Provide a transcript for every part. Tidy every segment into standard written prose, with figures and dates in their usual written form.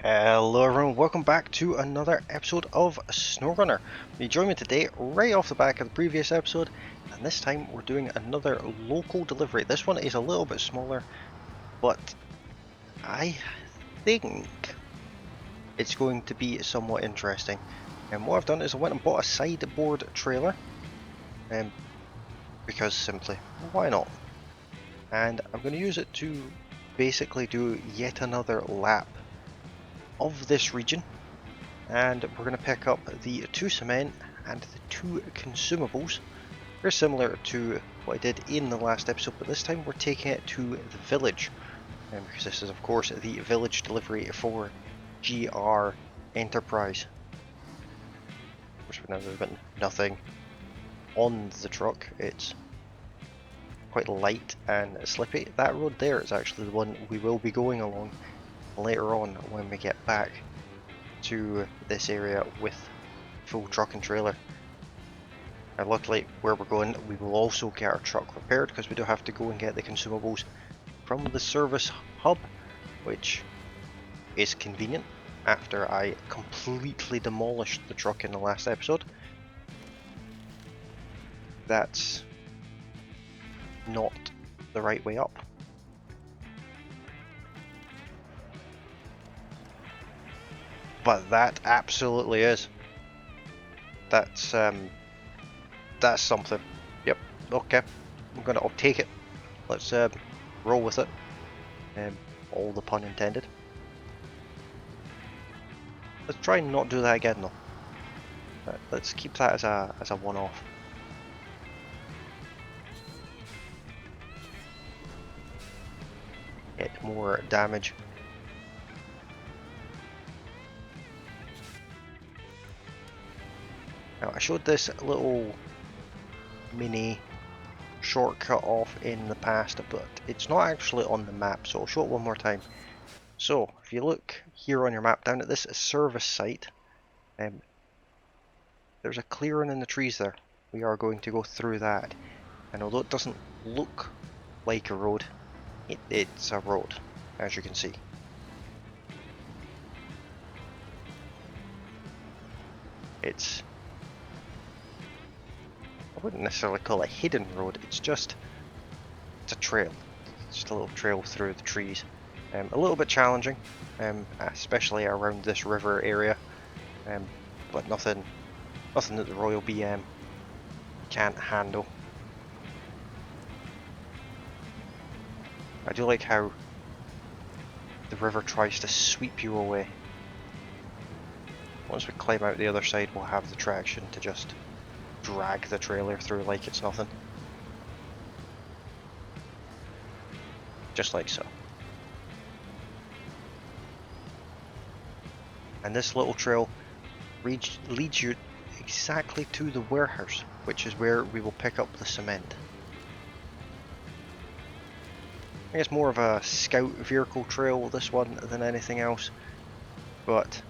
Hello everyone, welcome back to another episode of SnowRunner. You join me today right off the back of the previous episode, and this time we're doing another local delivery. This one is a little bit smaller, but I think it's going to be somewhat interesting. And what I've done is I went and bought a sideboard trailer, because simply, why not? And I'm going to use it to basically do yet another lap of this region, and we're going to pick up the 2 cement and the 2 consumables. Very similar to what I did in the last episode, but this time we're taking it to the village, because this is of course the village delivery for GR Enterprise. Of course, there's been nothing on the truck. It's quite light and slippy. That road there is actually the one we will be going along later on when we get back to this area with full truck and trailer. And luckily where we're going we will also get our truck repaired, because we do have to go and get the consumables from the service hub, which is convenient after I completely demolished the truck in the last episode. That's not the right way up. But that absolutely is. That's something. Yep. Okay. I'll take it. Let's roll with it. All the pun intended. Let's try and not do that again though. Let's keep that as a one-off. Get more damage. Now, I showed this little mini shortcut off in the past, but it's not actually on the map, so I'll show it one more time. So, if you look here on your map down at this service site, there's a clearing in the trees there. We are going to go through that, and although it doesn't look like a road, it's a road, as you can see. It's, I wouldn't necessarily call it a hidden road, it's a trail. It's just a little trail through the trees. A little bit challenging, especially around this river area, but nothing that the Royal BM can't handle. I do like how the river tries to sweep you away. Once we climb out the other side, we'll have the traction to just drag the trailer through like it's nothing. Just like so. And this little trail leads you exactly to the warehouse, which is where we will pick up the cement. I guess more of a scout vehicle trail, this one, than anything else, but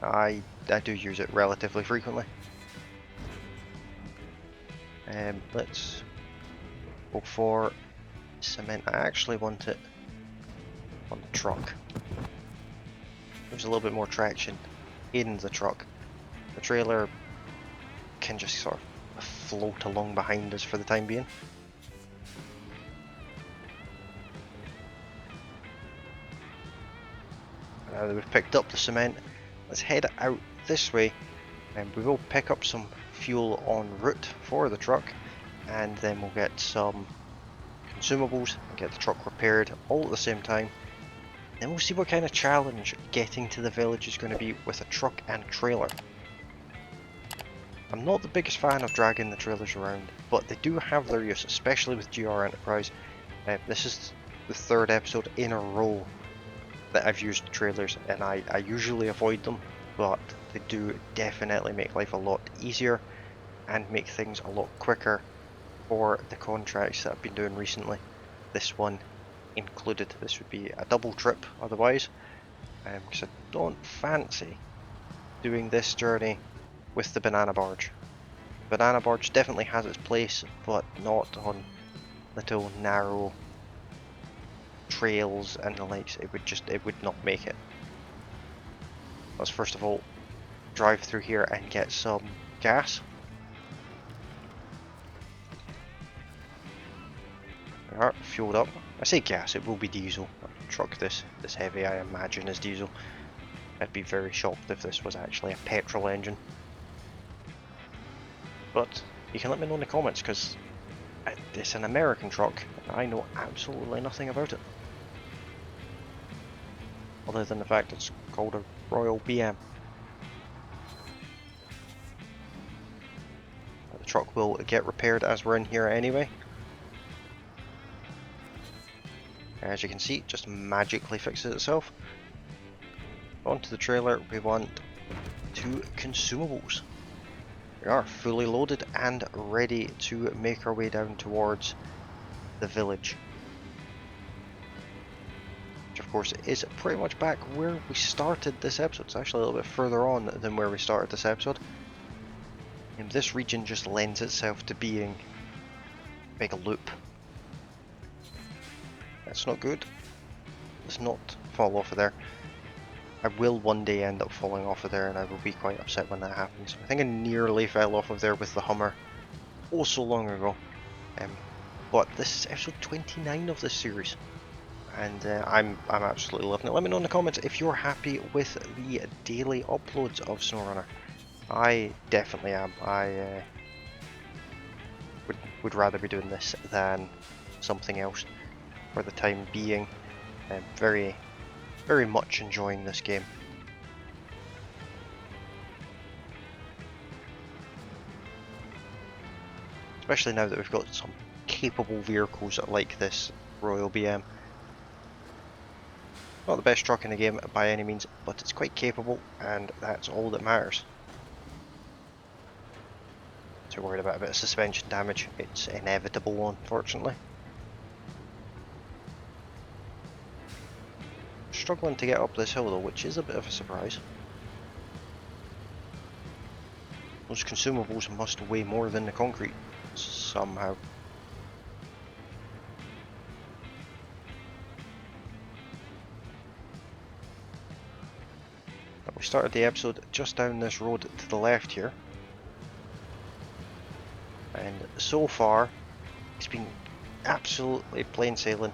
I do use it relatively frequently. Let's go for cement. I actually want it on the truck. There's a little bit more traction in the truck. The trailer can just sort of float along behind us for the time being. Now that we've picked up the cement, let's head out this way, and we will pick up some fuel en route for the truck, and then we'll get some consumables and get the truck repaired all at the same time. Then we'll see what kind of challenge getting to the village is going to be with a truck and trailer. I'm not the biggest fan of dragging the trailers around, but they do have their use, especially with GR Enterprise. This is the 3rd episode in a row that I've used trailers, and I usually avoid them, but they do definitely make life a lot easier and make things a lot quicker for the contracts that I've been doing recently. This one included. This would be a double trip otherwise, because I don't fancy doing this journey with the banana barge. The banana barge definitely has its place, but not on little narrow trails and the likes, it would not make it. Let's first of all drive through here and get some gas. Alright, fueled up. I say gas, it will be diesel. A truck this heavy I imagine is diesel. I'd be very shocked if this was actually a petrol engine. But you can let me know in the comments, because it's an American truck and I know absolutely nothing about it. Other than the fact it's called a Royal BM. The truck will get repaired as we're in here anyway. As you can see, it just magically fixes itself. Onto the trailer, we want 2 consumables. We are fully loaded and ready to make our way down towards the village. Which of course is pretty much back where we started this episode. It's actually a little bit further on than where we started this episode. And this region just lends itself to being a big loop. That's not good. Let's not fall off of there. I will one day end up falling off of there and I will be quite upset when that happens. I think I nearly fell off of there with the Hummer oh so long ago. But this is episode 29 of this series. And I'm absolutely loving it. Let me know in the comments if you're happy with the daily uploads of SnowRunner. I definitely am. I would rather be doing this than something else for the time being. I'm very much enjoying this game. Especially now that we've got some capable vehicles like this Royal BM. Not the best truck in the game by any means, but it's quite capable and that's all that matters. So worried about a bit of suspension damage, it's inevitable unfortunately. Struggling to get up this hill though, which is a bit of a surprise. Those consumables must weigh more than the concrete somehow. We started the episode just down this road to the left here. And so far, it's been absolutely plain sailing,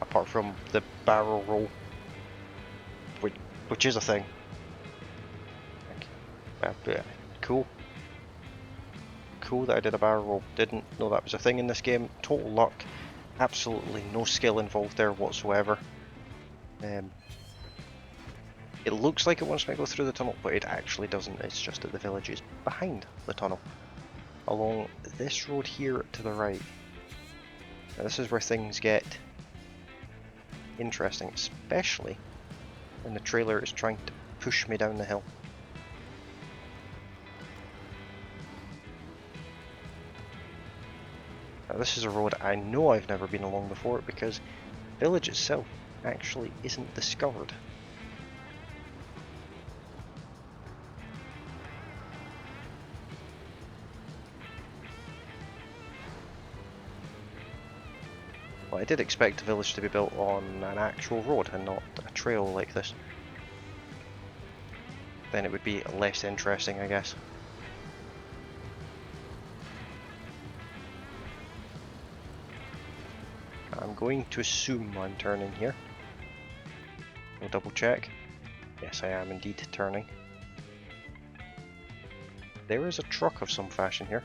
apart from the barrel roll, which is a thing. Cool. Cool that I did a barrel roll. Didn't know that was a thing in this game. Total luck. Absolutely no skill involved there whatsoever. It looks like it wants me to go through the tunnel, but it actually doesn't. It's just that the village is behind the tunnel. Along this road here to the right. Now this is where things get interesting, especially when the trailer is trying to push me down the hill. Now this is a road I know I've never been along before because the village itself actually isn't discovered. Well, I did expect the village to be built on an actual road and not a trail like this. Then it would be less interesting, I guess. I'm going to assume I'm turning here. We'll double check. Yes, I am indeed turning. There is a truck of some fashion here.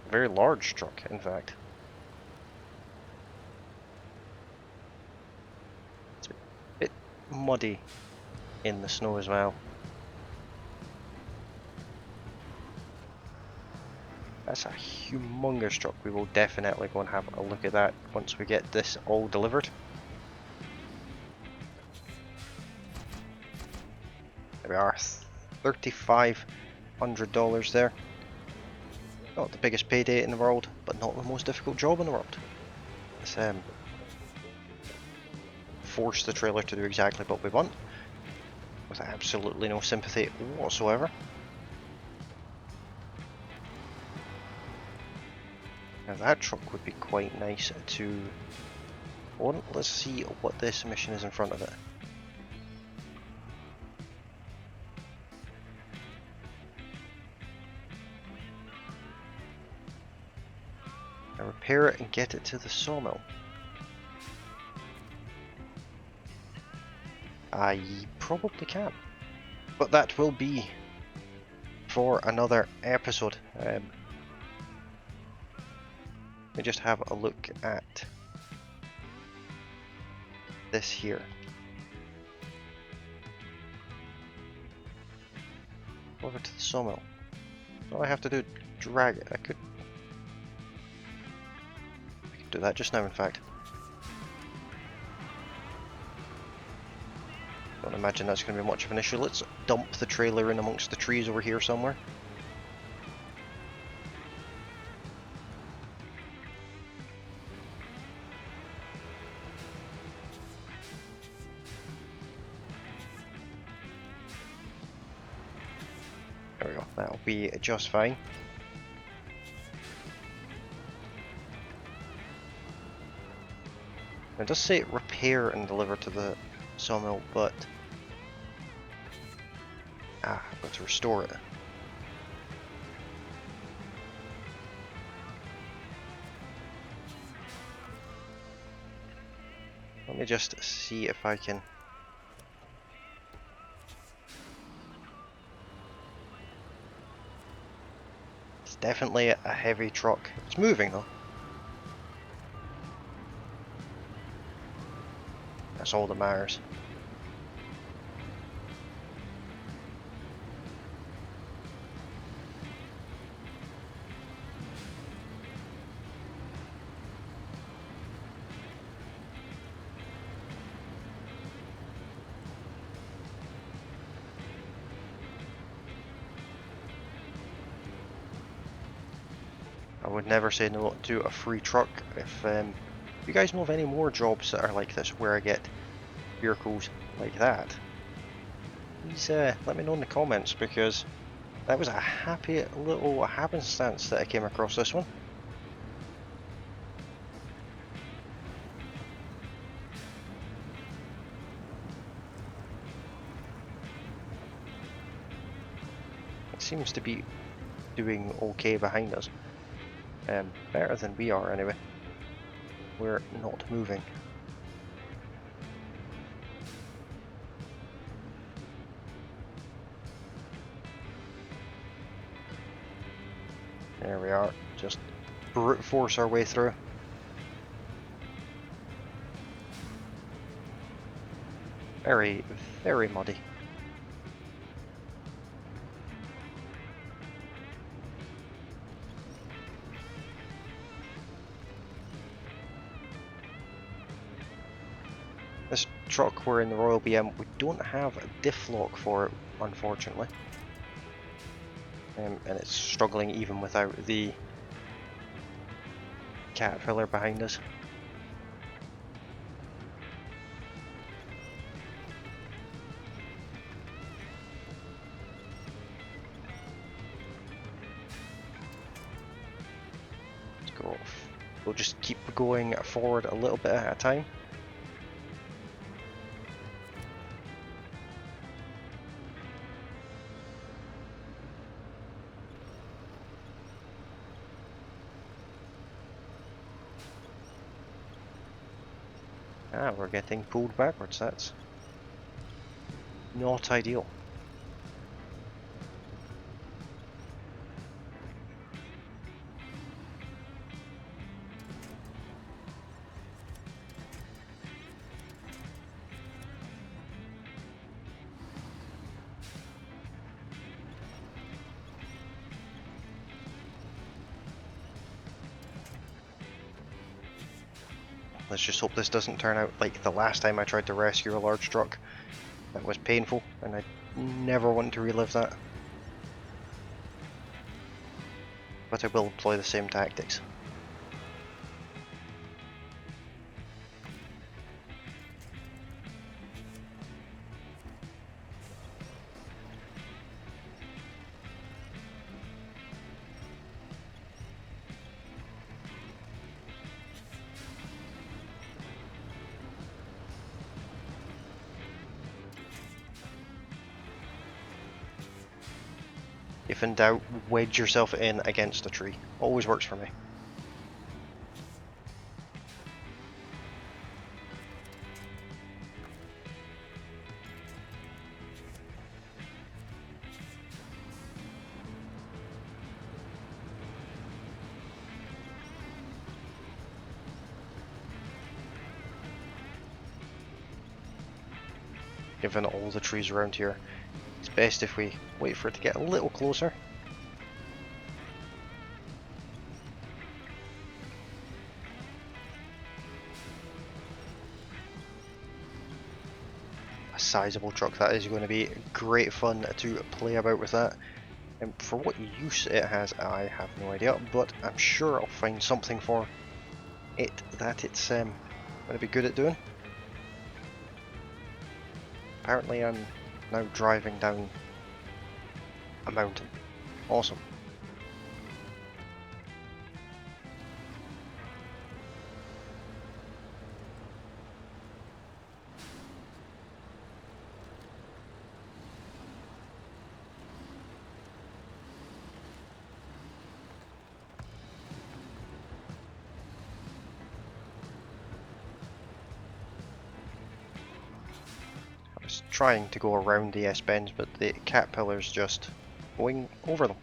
A very large truck, in fact. It's a bit muddy in the snow as well. That's a humongous truck. We will definitely go and have a look at that once we get this all delivered. There we are, $3,500 there. Not the biggest payday in the world, but not the most difficult job in the world. It's force the trailer to do exactly what we want, with absolutely no sympathy whatsoever. Now that truck would be quite nice to own. Let's see what this mission is in front of it. Now repair it and get it to the sawmill. I probably can, but that will be for another episode. Let me just have a look at this here. Over to the sawmill. All I have to do is drag it. I could do that just now, in fact. Don't imagine that's going to be much of an issue. Let's dump the trailer in amongst the trees over here somewhere. There we go, that'll be just fine. It does say repair and deliver to the sawmill, but I've got to restore it. Let me just see if I can. It's definitely a heavy truck. It's moving though. That's all that matters. I would never say no to a free truck. If you guys know of any more jobs that are like this, where I get vehicles like that, please let me know in the comments, because that was a happy little happenstance that I came across this one. It seems to be doing okay behind us. Better than we are anyway. We're not moving. There we are, just brute force our way through. Very, very muddy. This truck, we're in the Royal BM, we don't have a diff lock for it, unfortunately. And it's struggling even without the Caterpillar behind us. Let's go off. We'll just keep going forward a little bit at a time. We're getting pulled backwards. That's not ideal. Let's just hope this doesn't turn out like the last time I tried to rescue a large truck. That was painful, and I never want to relive that. But I will employ the same tactics. If in doubt, wedge yourself in against a tree. Always works for me. Given all the trees around here, it's best if we wait for it to get a little closer. A sizable truck, that is going to be great fun to play about with that. And for what use it has, I have no idea, but I'm sure I'll find something for it that it's going to be good at doing. Apparently I'm now driving down a mountain. Awesome. Trying to go around the S-bends, but the Caterpiller's just going over them.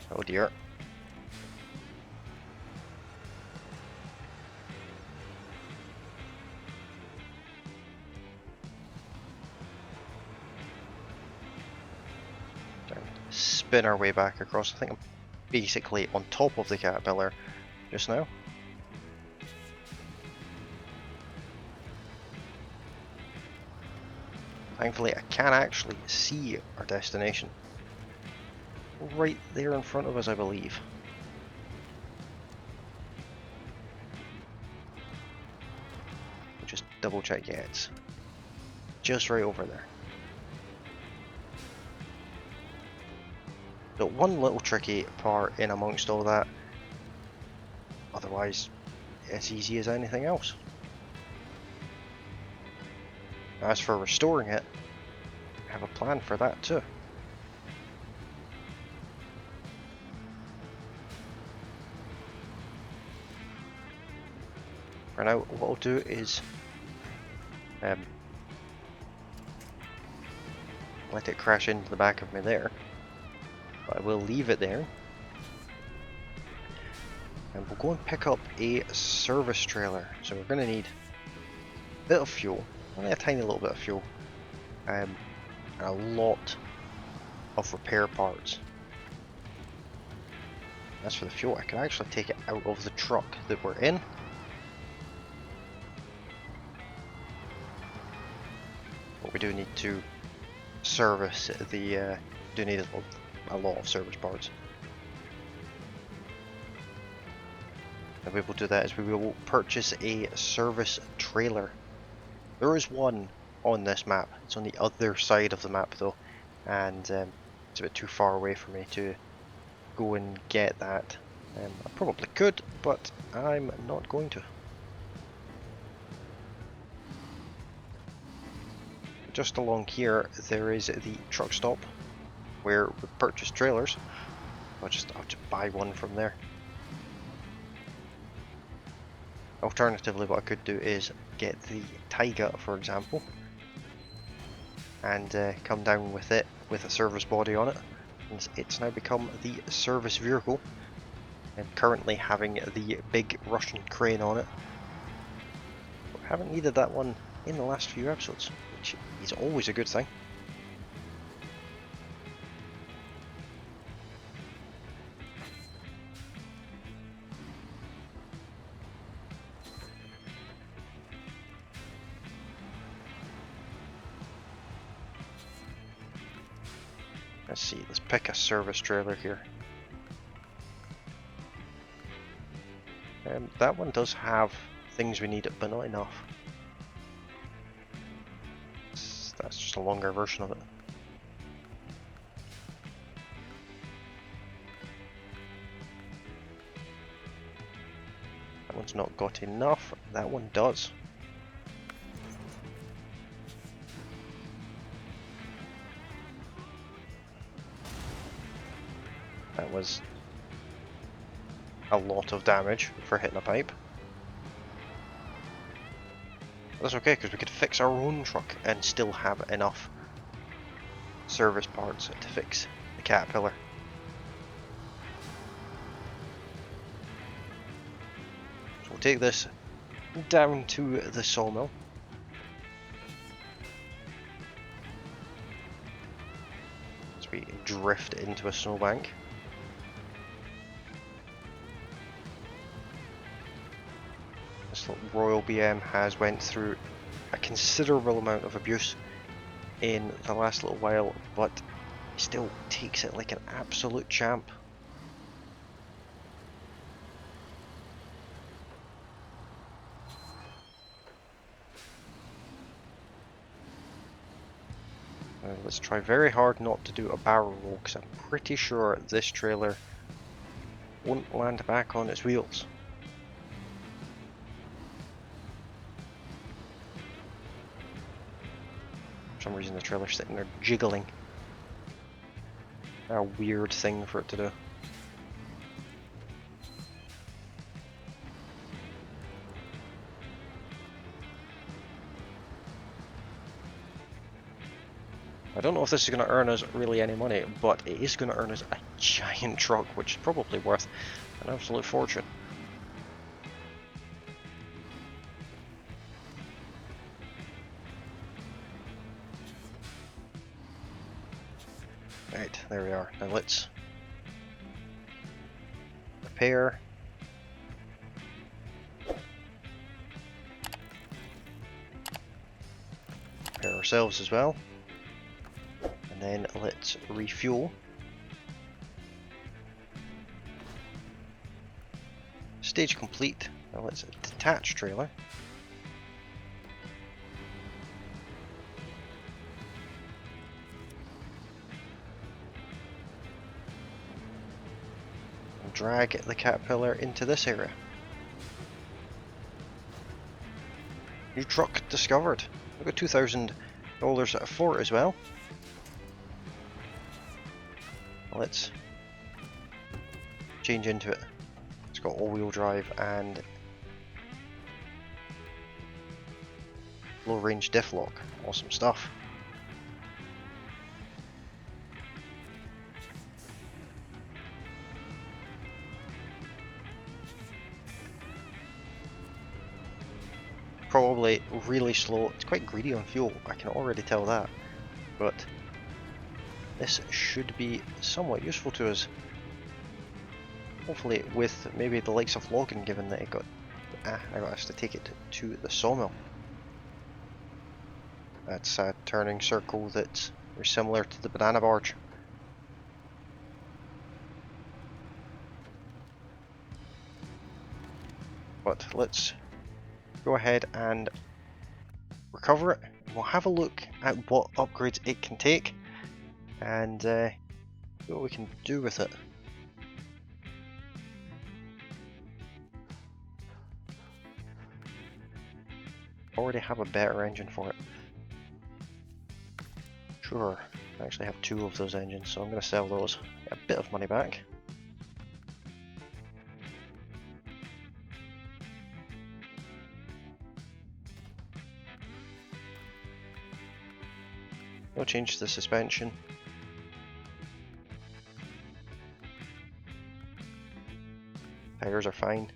Oh dear. Spin our way back across. I think I'm basically on top of the Caterpillar just now. Thankfully I can actually see our destination. Right there in front of us, I believe. Just double check, yeah, it's just right over there. So one little tricky part in amongst all that, otherwise it's easy as anything else. As for restoring it, I have a plan for that too. For now, what I'll do is let it crash into the back of me there. But I will leave it there. And we'll go and pick up a service trailer. So we're going to need a bit of fuel, only a tiny little bit of fuel, and a lot of repair parts. As for the fuel, I can actually take it out of the truck that we're in. But we do need to service the, do need a lot of service parts. And we will do that as we will purchase a service trailer. There is one on this map. It's on the other side of the map though, and it's a bit too far away for me to go and get that. I probably could, but I'm not going to. Just along here there is the truck stop where we purchase trailers. I'll just buy one from there. Alternatively, what I could do is get the Taiga, for example, and come down with it with a service body on it. And it's now become the service vehicle, and currently having the big Russian crane on it. But I haven't needed that one in the last few episodes, which is always a good thing. Let's see, let's pick a service trailer here. That one does have things we need, but not enough. That's just a longer version of it. That one's not got enough, that one does. It was a lot of damage for hitting a pipe. But that's okay, because we could fix our own truck and still have enough service parts to fix the Caterpillar. So we'll take this down to the sawmill. As we drift into a snowbank. This little Royal BM has went through a considerable amount of abuse in the last little while, but still takes it like an absolute champ. Let's try very hard not to do a barrel roll, because I'm pretty sure this trailer won't land back on its wheels. For some reason the trailer's sitting there jiggling. A weird thing for it to do. I don't know if this is going to earn us really any money, but it is going to earn us a giant truck, which is probably worth an absolute fortune. Right, there we are. Now let's repair. Repair ourselves as well. And then let's refuel. Stage complete. Now let's detach trailer. And drag the Caterpillar into this area. New truck discovered. We've got $2,000 for it as well. Let's change into it. It's got all-wheel drive and low-range diff lock. Awesome stuff. Probably really slow. It's quite greedy on fuel, I can already tell that. But this should be somewhat useful to us. Hopefully with maybe the likes of Logan, given that it got I got us to take it to the sawmill. That's a turning circle that's very similar to the banana barge. But let's go ahead and recover it. We'll have a look at what upgrades it can take and see what we can do with it. Already have a better engine for it. Sure, I actually have two of those engines, so I'm going to sell those. Get a bit of money back. No change to the suspension. Tires are fine.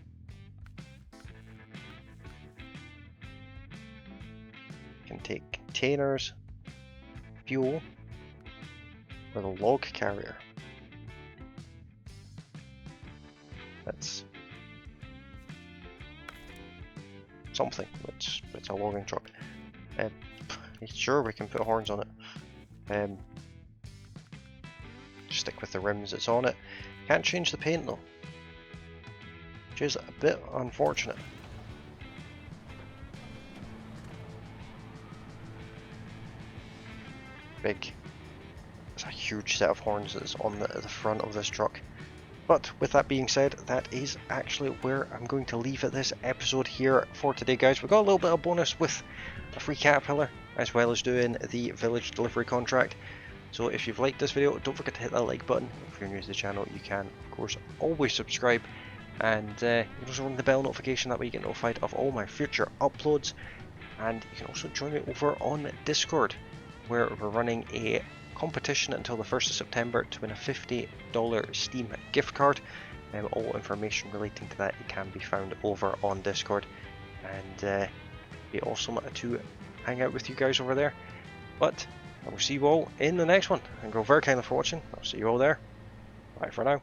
Can take containers, fuel, or the log carrier. That's something. It's a logging truck. Sure, we can put horns on it. Stick with the rims that's on it. Can't change the paint though, which is a bit unfortunate. Big. There's a huge set of horns that's on the front of this truck. But with that being said, that is actually where I'm going to leave it this episode here for today, guys. We got a little bit of bonus with a free Caterpillar, as well as doing the village delivery contract. So if you've liked this video, don't forget to hit that like button. If you're new to the channel, you can, of course, always subscribe. And you can also ring the bell notification, that way you get notified of all my future uploads. And you can also join me over on Discord, where we're running a competition until the 1st of September to win a $50 Steam gift card. All information relating to that can be found over on Discord. And it'd be awesome to hang out with you guys over there. But I will see you all in the next one, and go very kindly for watching. I'll see you all there. Bye for now.